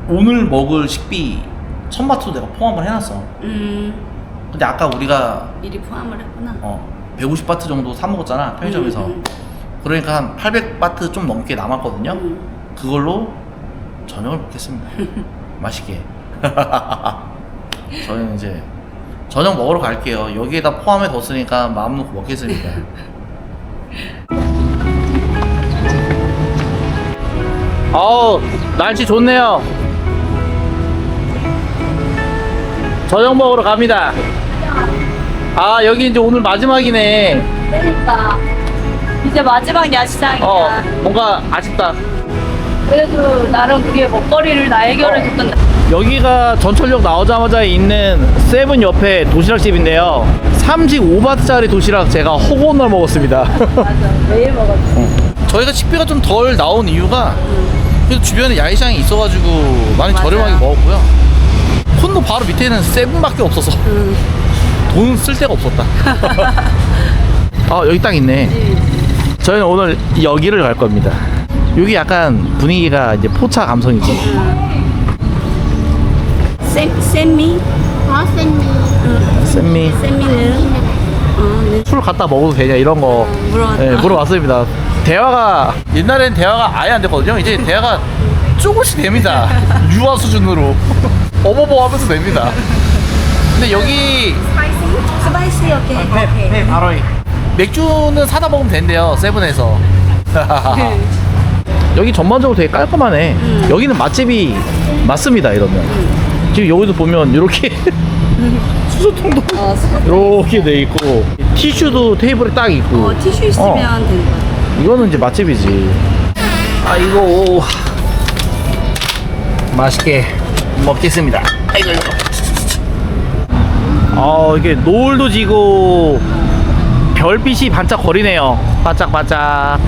S1: 오늘 먹을 식비 1000바트도 내가 포함을 해놨어. 근데 아까 우리가
S3: 미리 포함을 했구나.
S1: 150바트 정도 사 먹었잖아, 편의점에서. 그러니까 한 800바트 좀 넘게 남았거든요. 그걸로 저녁을 먹겠습니다. 맛있게. 저희는 이제 저녁 먹으러 갈게요. 여기에다 포함해 뒀으니까 마음 놓고 먹겠습니다. 날씨 좋네요. 저녁 먹으러 갑니다. 여기 이제 오늘 마지막이네.
S3: 그러니까 이제 마지막 야시장이야.
S1: 뭔가 아쉽다.
S3: 그래도 나름 그게 먹거리를 나 해결해줬던.
S2: 여기가 전철역 나오자마자 있는 세븐 옆에 도시락집인데요. 35바트짜리 도시락 제가 허구날 먹었습니다.
S3: 맞아, 매일 먹었지.
S1: 저희가 식비가 좀 덜 나온 이유가 그래도 주변에 야외시장이 있어가지고 많이
S3: 맞아.
S1: 저렴하게 먹었고요. 콘도 바로 밑에는 세븐밖에 없어서 돈 쓸 데가 없었다. 아 여기 딱 있네. 저희는 오늘 여기를 갈 겁니다. 여기 약간 분위기가 이제 포차 감성이지.
S3: 쌤미?
S1: 쌤미
S3: 쌤미는? 네.
S1: 술 갖다 먹어도 되냐 이런 거
S3: 물어봤다.
S1: 네, 물어봤습니다. 대화가 옛날엔 대화가 아예 안 됐거든요. 이제 대화가 조금씩 됩니다. 유아 수준으로 어버버 하면서 됩니다. 근데 여기
S3: 스파이시 오케이.
S1: 네, 바로 맥주는 사다 먹으면 된대요. 세븐에서. 여기 전반적으로 되게 깔끔하네. 여기는 맛집이 맞습니다. 이러면 지금 여기도 보면 이렇게 수저통도 이렇게 돼 있고 티슈도 테이블에 딱 있고.
S3: 티슈 있으면 되는 거 같아.
S1: 이거는 이제 맛집이지. 아이고 맛있게 먹겠습니다. 아이고 이게 노을도 지고 별빛이 반짝거리네요. 반짝반짝.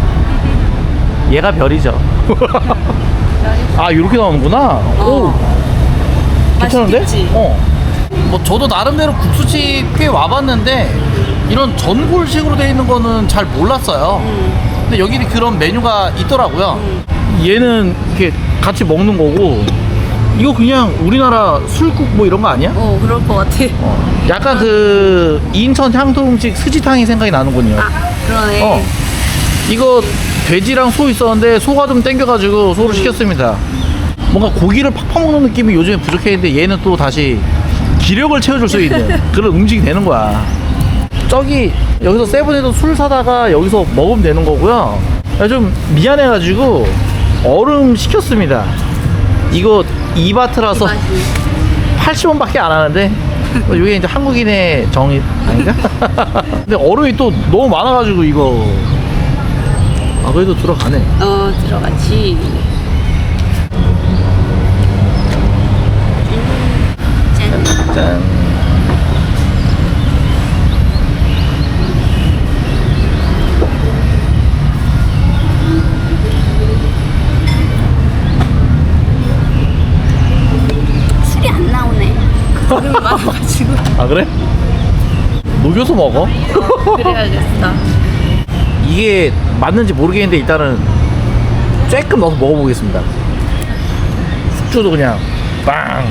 S1: 얘가 별이죠. 아 이렇게 나오는구나. 오 괜찮은데?
S3: 맛있겠지?
S1: 뭐 저도 나름대로 국수집 꽤 와봤는데 이런 전골식으로 돼 있는 거는 잘 몰랐어요. 근데 여기는 그런 메뉴가 있더라고요. 얘는 이렇게 같이 먹는 거고 이거 그냥 우리나라 술국 뭐 이런 거 아니야?
S3: 그럴 것 같아.
S1: 약간 그 인천 향토 음식 스지탕이 생각이 나는군요.
S3: 그러네.
S1: 이거 돼지랑 소 있었는데 소가 좀 땡겨가지고 소를 시켰습니다. 뭔가 고기를 팍팍 먹는 느낌이 요즘에 부족했는데 얘는 또 다시 기력을 채워줄 수 있는 그런 음식이 되는 거야. 저기 여기서 세븐에서 술 사다가 여기서 먹으면 되는 거고요. 좀 미안해가지고 얼음 시켰습니다. 이거 2바트라서 80원밖에 안 하는데 이게 이제 한국인의 정의 아닌가? 근데 얼음이 또 너무 많아가지고 이거 그래도 들어가네.
S3: 들어가지.
S1: 짠.
S3: 술이 안 나오네. 얼음이 많아가지고.
S1: 아 그래? 녹여서 먹어?
S3: 그래야겠어.
S1: 이게 맞는지 모르겠는데 일단은 조금 넣어서 먹어보겠습니다. 숙주도 그냥 빵.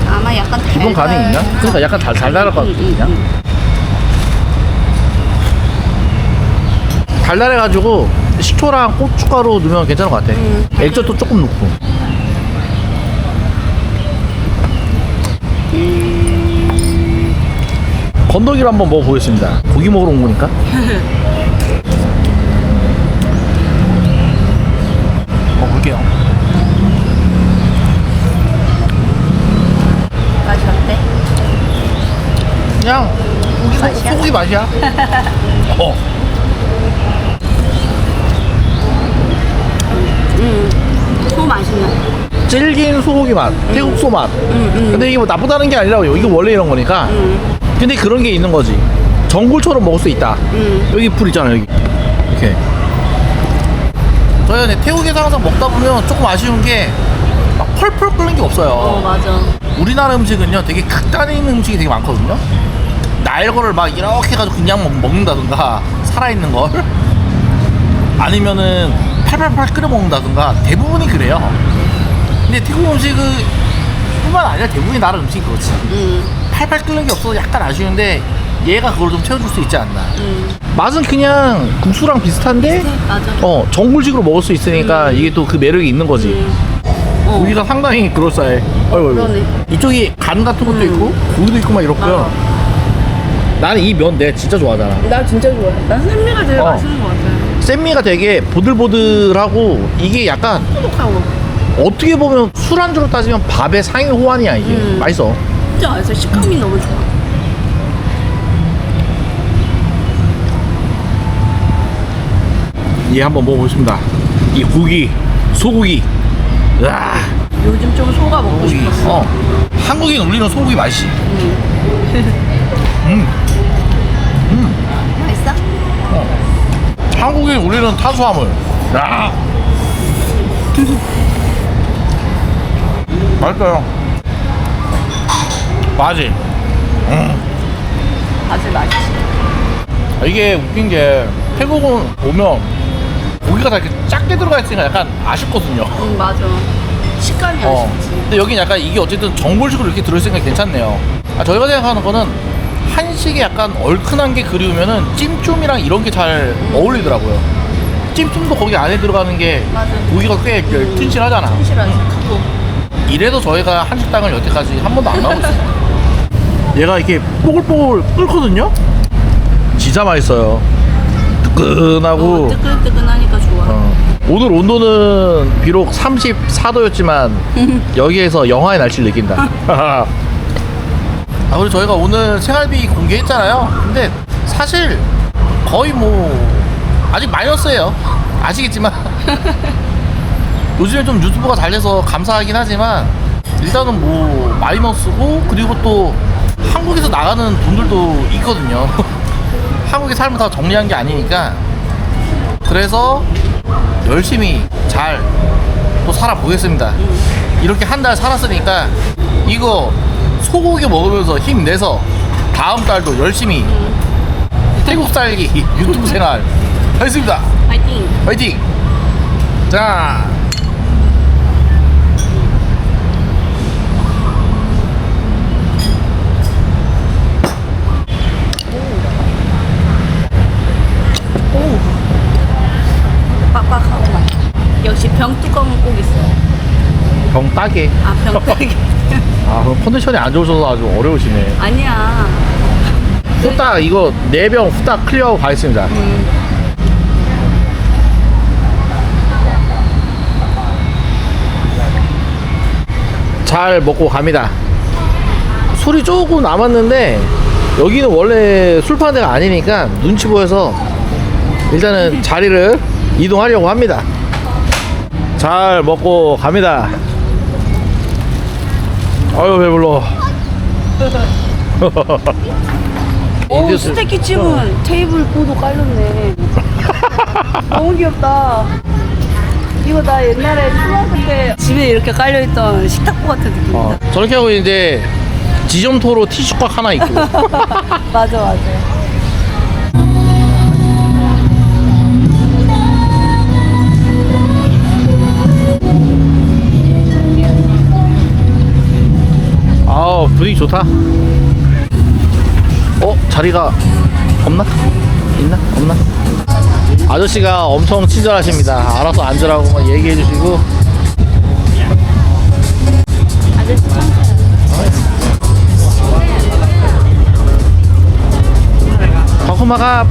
S3: 아마 약간
S1: 기본 간이 있나? 그러니까 약간 달달할 것 같거든요. 달달해가지고 식초랑 고춧가루 넣으면 괜찮은 것 같아. 액젓도 조금 넣고. 건더기를 한번 먹어보겠습니다. 고기 먹으러 온 거니까. 먹어볼게요.
S3: 맛이 어때?
S1: 그냥
S3: 고기 맛이야?
S1: 소고기 맛이야.
S3: 소 맛있네.
S1: 질긴 소고기 맛, 태국소 맛. 근데 이게 뭐 나쁘다는 게 아니라고요. 이게 원래 이런 거니까. 근데 그런 게 있는 거지. 전골처럼 먹을 수 있다. 여기 불 있잖아, 여기. 이렇게. 저희가 태국에서 항상 먹다 보면 조금 아쉬운 게 막 펄펄 끓는 게 없어요.
S3: 맞아.
S1: 우리나라 음식은요, 되게 극단에 있는 음식이 되게 많거든요. 날 거를 막 이렇게 해가지고 그냥 먹는다든가, 살아있는 걸. 아니면은 팔팔팔 끓여 먹는다든가, 대부분이 그래요. 근데 태국 음식은 뿐만 아니라 대부분이 나라 음식이 그렇지. 팔팔 끓는 게 없어서 약간 아쉬운데 얘가 그걸 좀 채워줄 수 있지 않나. 맛은 그냥 국수랑 비슷한데
S3: 맞아.
S1: 전골식으로 먹을 수 있으니까 이게 또 그 매력이 있는 거지. 고기가 상당히 그럴싸해. 어이구,
S3: 그러네.
S1: 이쪽이 간 같은 것도 있고 고기도 있고 막 이렇고요. 나는 이 면 내가 진짜 좋아하잖아.
S3: 나 진짜 좋아해. 난 샌미가 제일 맛있는 것 같아.
S1: 샌미가 되게 보들보들하고 이게 약간
S3: 쫀득하고.
S1: 어떻게 보면 술안주로 따지면 밥의 상위 호환이야 이게. 맛있어.
S3: 진짜 맛있어. 식감이 너무 좋아.
S1: 얘 한번 먹어보겠습니다. 이 고기 소고기. 야,
S3: 요즘 좀 소가 먹고
S1: 소고기.
S3: 싶었어.
S1: 한국인 울리는 소고기 맛이.
S3: 맛있어?
S1: 한국인 울리는 탄수화물. 야. 맛있어요. 맞지?
S3: 아주 맛있지.
S1: 이게 웃긴 게 태국은 오면 고기가 다 이렇게 작게 들어가 있으니까 약간 아쉽거든요.
S3: 맞아. 식감이 아쉽지.
S1: 근데 여긴 약간 이게 어쨌든 정골식으로 이렇게 들어있으니까 괜찮네요. 저희가 생각하는 거는 한식에 약간 얼큰한 게 그리우면은 찜찜이랑 이런 게 잘 어울리더라고요. 찜찜도 거기 안에 들어가는 게
S3: 맞아.
S1: 고기가 꽤 튼실하잖아.
S3: 튼실하지. 크고.
S1: 이래도 저희가 한식당을 여태까지 한 번도 안 가고 있어요. 얘가 이렇게 뽀글뽀글 끓거든요? 진짜 맛있어요. 뜨끈하고.
S3: 뜨끈뜨끈하니까 좋아.
S1: 오늘 온도는 비록 34도였지만 여기에서 영하의 날씨를 느낀다. 그리고 저희가 오늘 생활비 공개했잖아요. 근데 사실 거의 뭐 아직 마이너스예요. 아시겠지만 요즘에 좀 유튜브가 잘 돼서 감사하긴 하지만 일단은 뭐 마이너스고, 그리고 또 한국에서 나가는 돈들도 있거든요. 한국의 삶을 다 정리한 게 아니니까. 그래서 열심히 잘 또 살아보겠습니다. 이렇게 한 달 살았으니까 이거 소고기 먹으면서 힘내서 다음 달도 열심히 태국 살기 유튜브 생활 하겠습니다.
S3: 파이팅!
S1: 화이팅! 자,
S3: 빡빡하고 맛. 역시 병뚜껑은 꼭 있어.
S1: 병 따게.
S3: 아, 병뚜껑.
S1: 그럼 컨디션이 안 좋으셔서 아주 어려우시네.
S3: 아니야.
S1: 후딱 이거 4병 후딱 클리어하고 가겠습니다. 잘 먹고 갑니다. 술이 조금 남았는데 여기는 원래 술 파는 데가 아니니까 눈치 보여서 일단은 자리를 이동하려고 합니다. 잘 먹고 갑니다. 아유 배불러.
S3: 오, 스테이크 찜은 테이블 보도 깔렸네. 너무 귀엽다. 이거 나 옛날에 초등학교 때 집에 이렇게 깔려있던 식탁보 같은 느낌이다.
S1: 저렇게 하고 이제 지점토로 티슈곽 하나 있고.
S3: 맞아, 맞아.
S1: 아우 분위기 좋다. 자리가 없나? 있나? 없나? 아저씨가 엄청 친절하십니다. 알아서 앉으라고 막 얘기해 주시고.
S3: 아저씨
S1: 가쿠마가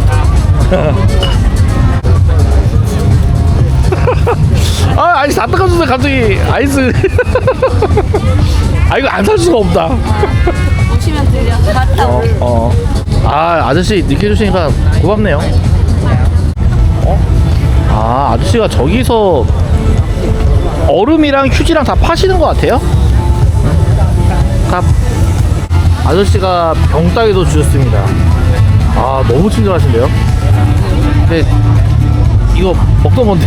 S1: 아이스 다 닦아주세요 갑자기. 아이스. 이거 안 살 수가 없다.
S3: 오시면 드려. 갔다 올.
S1: 아저씨 늦게 주시니까 고맙네요. 아저씨가 저기서 얼음이랑 휴지랑 다 파시는 것 같아요. 다 아저씨가 병따개도 주셨습니다. 너무 친절하신데요. 근데 이거 먹던 건데.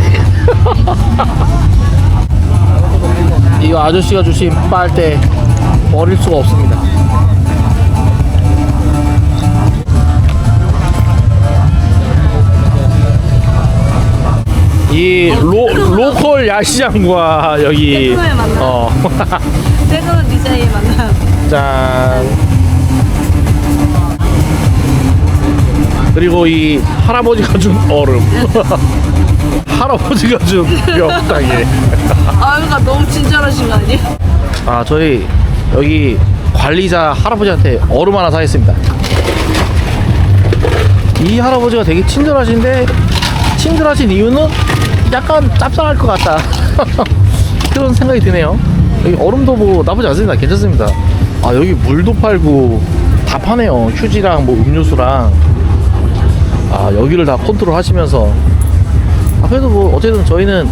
S1: 이거 아저씨가 주신 빨대 버릴 수가 없습니다. 이 로컬 야시장과 여기
S3: 태국의 만남. 태국 디자인의 만남.
S1: 짠. 그리고 이 할아버지가 준 얼음. 할아버지가 준 뼈다귀.
S3: 그러니까 너무 친절하신 거 아니에요?
S1: 저희 여기 관리자 할아버지한테 얼음 하나 사겠습니다. 이 할아버지가 되게 친절하신데 친절하신 이유는 약간 짭짤할 것 같다. 그런 생각이 드네요. 여기 얼음도 뭐 나쁘지 않습니다. 괜찮습니다. 여기 물도 팔고 다 파네요. 휴지랑 뭐 음료수랑. 여기를 다 컨트롤 하시면서 그래도 뭐 어쨌든 저희는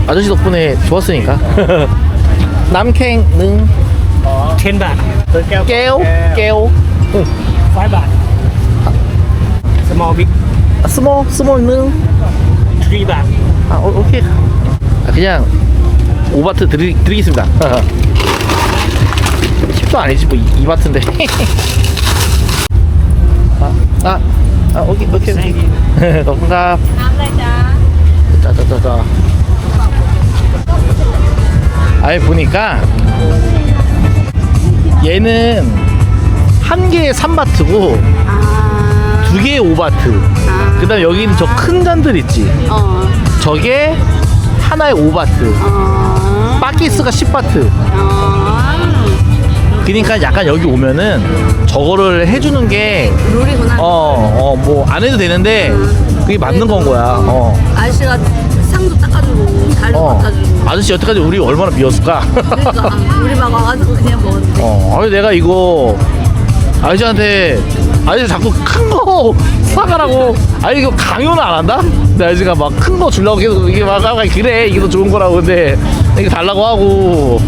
S1: 아저씨 덕분에 좋았으니까. 남캥 능
S5: 10 baht. Tôi keo
S1: 깨오 깨오
S5: 5 baht. Small big
S1: 스몰 능
S5: 3 baht.
S1: 아, 오케이. 아, 그냥 5바트 드리겠습니다. 10도 아니지 뭐 2바트인데. 오케이. 감사합니다. 짜자자자. 아예 보니까 얘는 한 개에 3바트고
S3: 아,
S1: 두 개에 5바트. 그다음 여기는 저 큰 잔들 있지. 저게 하나에 5바트. 바키스가 10바트. 그러니까 약간 여기 오면은 저거를 해주는 게
S3: 룰이구나.
S1: 뭐 안 해도 되는데 그게 맞는 건 거야.
S3: 아저씨가 상도 닦아주고 달도 닦아주고.
S1: 아저씨 여태까지 우리 얼마나 미웠을까?
S3: 그러니까 우리 막 와가지고 그냥 먹었는데.
S1: 아니 내가 이거 아저씨한테 아저씨 자꾸 큰 거 사가라고. 아니 이거 강요는 안 한다? 근데 아저씨가 막 큰 거 주려고 계속 이게 막 그래 이게 더 좋은 거라고. 근데 이게 달라고 하고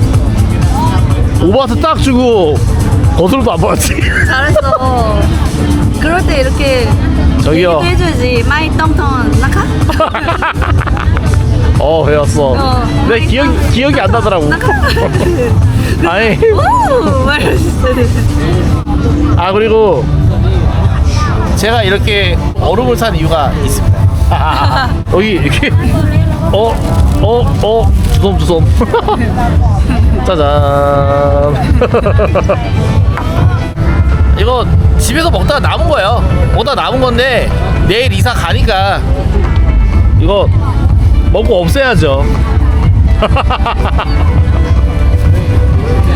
S1: 5바트 딱 주고 거슬러도 안 받았지.
S3: 잘했어. 그럴 때 이렇게
S1: 저기요.
S3: 해줘야지. 마이 똥똥 나카?
S1: 배웠어. 내 기억이 안 나더라고.
S3: 나카?
S1: 아니.
S3: 오! 말했어.
S1: 아 그리고 제가 이렇게 얼음을 산 이유가 있습니다. 여기 이렇게 주섬 짜잔. 이거 집에서 먹다가 남은 거예요. 먹다가 남은 건데 내일 이사 가니까 이거 먹고 없애야죠.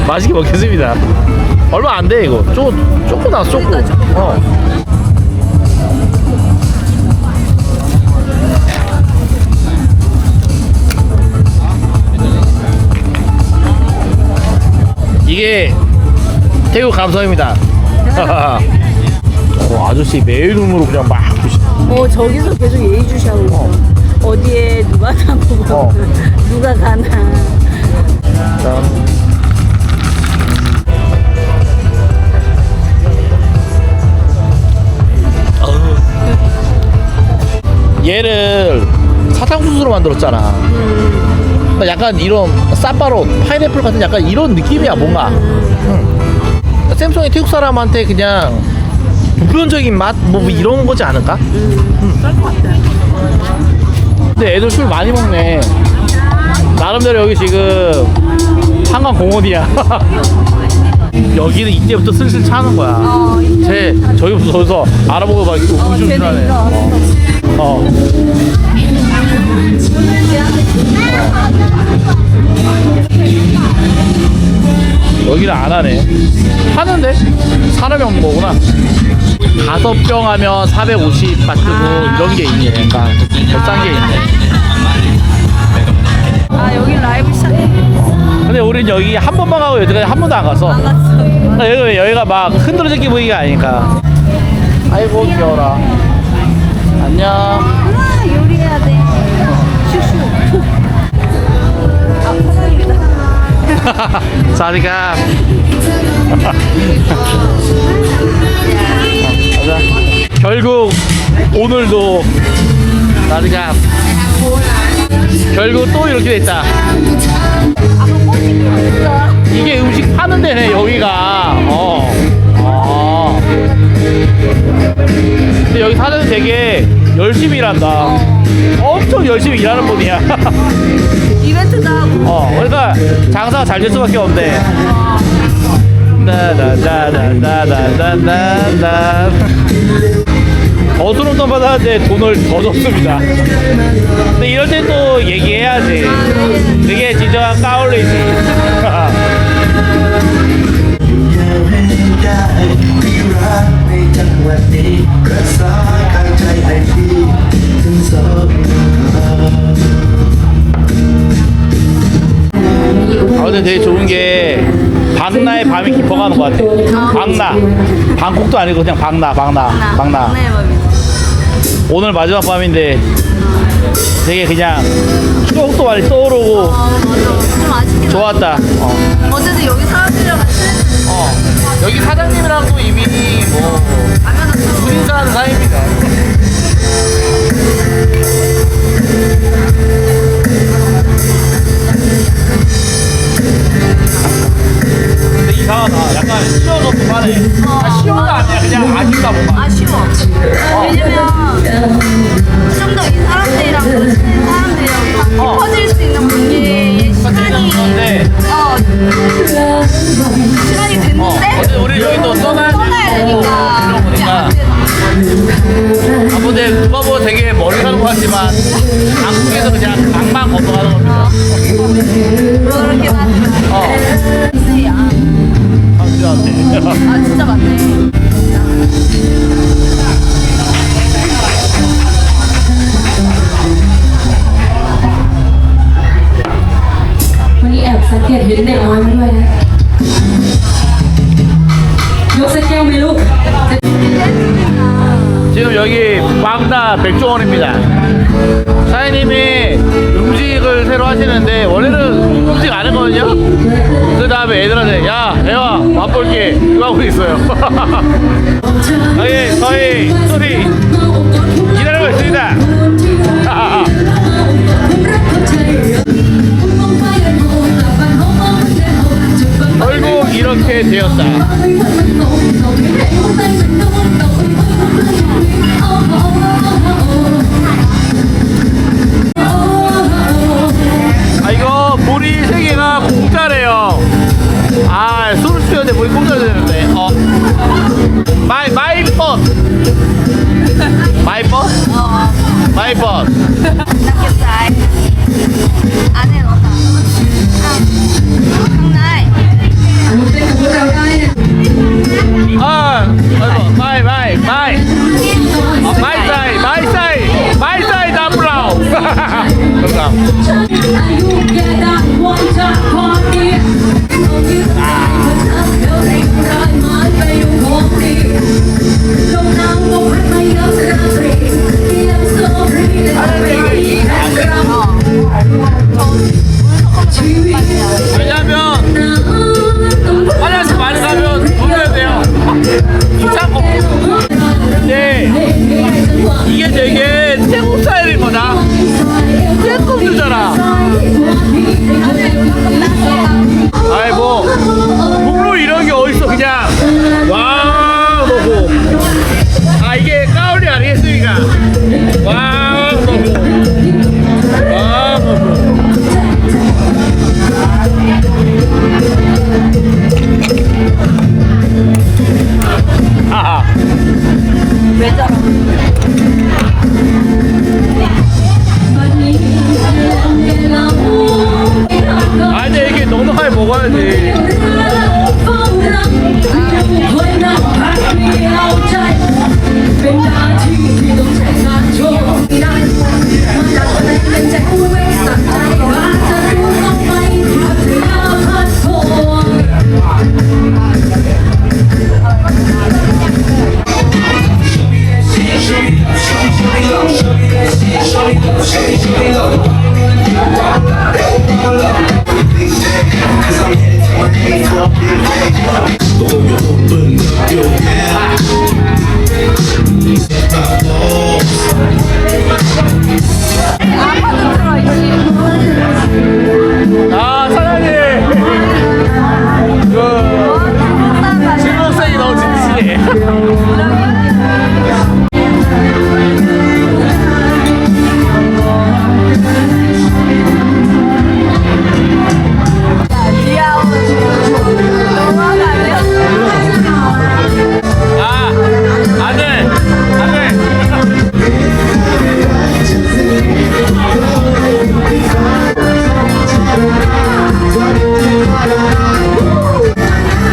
S1: 맛있게 먹겠습니다. 얼마 안 돼 이거. 조금 나왔어 조금. 이게 태국 감성입니다. 아저씨 매일 눈으로 그냥 막
S3: 저기서 계속 예의주시하고 있어. 어디에 누가 나보고 누가 가나.
S1: 얘를 사탕수수로 만들었잖아. 약간 이런 쌈바로 파인애플 같은 약간 이런 느낌이야 뭔가. 샘송이 태국 사람한테 그냥 보편적인 맛 뭐 이런 거지 않을까? 근데 애들 술 많이 먹네. 나름대로 여기 지금 한강공원이야. 여기는 이때부터 슬슬 차는 거야. 저기부터 저기서 알아보고 막 우중충하네. 여기는 안 하네. 하는데 사람이 없는 거구나. 5병 하면 450바트고 이런 게 있네. 그러니까 더 싼 게 있네.
S3: 여기 라이브 시작해.
S1: 근데 우린 여기 한 번만 가고 여기까지 한 번도 안 갔어.
S3: 안 갔어.
S1: 여기가 막 흔들어진 기분이 아니니까. 아이고 귀여워라. 안녕.
S3: 요리해야 돼. 슉슉. 사장님이다.
S1: 사리가. 결국 오늘도 사리가 결국 또 이렇게 됐다. 이게 음식 파는 데네 여기가. 근데 여기 사장님 되게 열심히 일한다. 엄청 열심히 일하는 분이야.
S3: 이벤트도 하고.
S1: 그러니까 장사가 잘 될 수밖에 없네. 나나나나나나나나. 어수선돈 받았는데 돈을 더 줬습니다. 근데 이럴 땐 또 얘기해야지. 그게 진정한 까올리지. 근데 되게 좋은 게 방나의 밤이 깊어가는 것 같아. 방나. 방콕도 아니고 그냥 방나.
S3: 방나의 밤이.
S1: 오늘 마지막 밤인데
S2: 되게 그냥 추억도 많이 떠오르고
S3: 맞아. 좀 아쉽긴
S2: 좋았다.
S3: 어쨌든 여기 사람들이랑 같이
S2: 여기 사장님이랑도 이미 뭐
S3: 가면은 또
S2: 둘인사하는 사이입니다. 근데 이상하다. 약간 시원한 동안에 시원도 아니야. 그냥 아쉽다 뭔가.
S3: 아쉬워. 왜냐면 좀 더 이 사람들이랑 친한 사람들이랑 깊어질 수 있는 관계의 시간이
S2: 네.
S3: 시간이 됐는데
S2: 어제 우리 여기 또 떠나야
S3: 되니까 이제
S2: 보니까.
S3: 안 되는
S2: 아, 근데 누가 보면 되게 멀리 가는 것 같지만 한국에서 그냥 강만 건너가는 겁니다.
S3: 그렇긴 하지만 진짜 아 진짜 맞네.
S6: วันนี้แอบสังเกตเห็นเด็กน้อยมาด้วยนะ ยกสักแก้วไหมลูก
S2: 지금 여기 빵다 백종원입니다. 사장님이 음식을 새로 하시는데 원래는 음식 안 했거든요. 그 다음에 애들한테 야 대화 맛볼게 이거 하고 있어요. 저희 소리 기다리고 있습니다. 결국 이렇게 되었다. 아 이거 물이 3개가 공짜래요. 아 술을 시켰는데 물이 공짜로 되는데 마이 번 마이 번
S3: 닭게살 안에 넣었다. 강나이.
S6: อันนี้เป็นกับพวกเราได้นะ
S2: 마이 사이 담브라우. 감사합니다.
S6: อายุแก่ดังวันจากความดีเอาที่ใจมันทำเธอให้รายไม้ไปอยู่ของดีลงน้ำลงพัดไปยับราตรียังโซฟรีได้ไปดีแห่งเราชีวิต
S2: 왜냐면 화장실 많이 가면 돈 내야 돼요. 귀찮고. 근데 이게 되게 태국 스타일인 거다. 조금 주잖아. 아이 뭐 목로 이런 게 어딨어 그냥 와 너고 아 이게 까울리 아니겠습니까? 와 너고 와 너고 아하
S3: 왜 저러?
S2: 아 근데 이게 넉넉하게 먹어야지. 아 사장님 그 중국생이 너무 진지해. 아 아들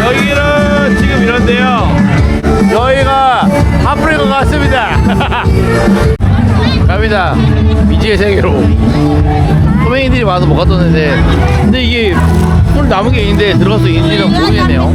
S2: 여기는 지금 이런데요. 저희가 아프리카 갔습니다. 갑니다. 미지의 세계로. 소맹이들이 와서 먹었었는데 근데 이게 술 남은 게 있는데 들어갈 수 있는지는 모르겠네요.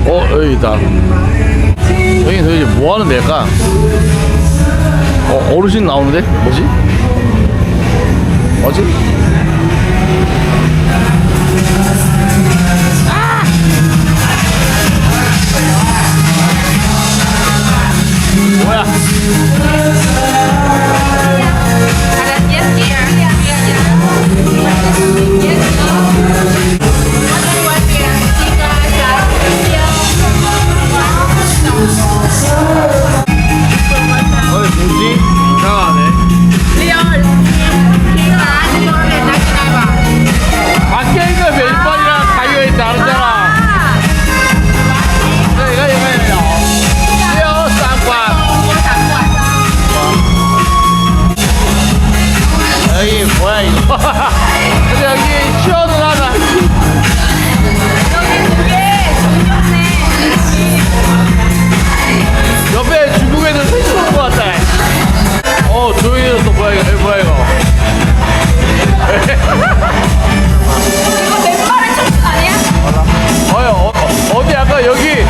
S1: 여기다. 여기 도대체 뭐 하는 데일까? 어르신 나오는데? 뭐지? 뭐야? 뭐지? 이상하네. 밖에 있는 메이플이랑 가격이 다르잖아. 이거 쌍과. 여기 뭐야 이거? 근데 여기 시원하다. 옆에 중국 애들 셋이 온것 같다. 조용해졌어. 뭐야 이거? 뭐야 이거?
S3: 이거 맨발의 청춘 아니야?
S1: 어디 아까 여기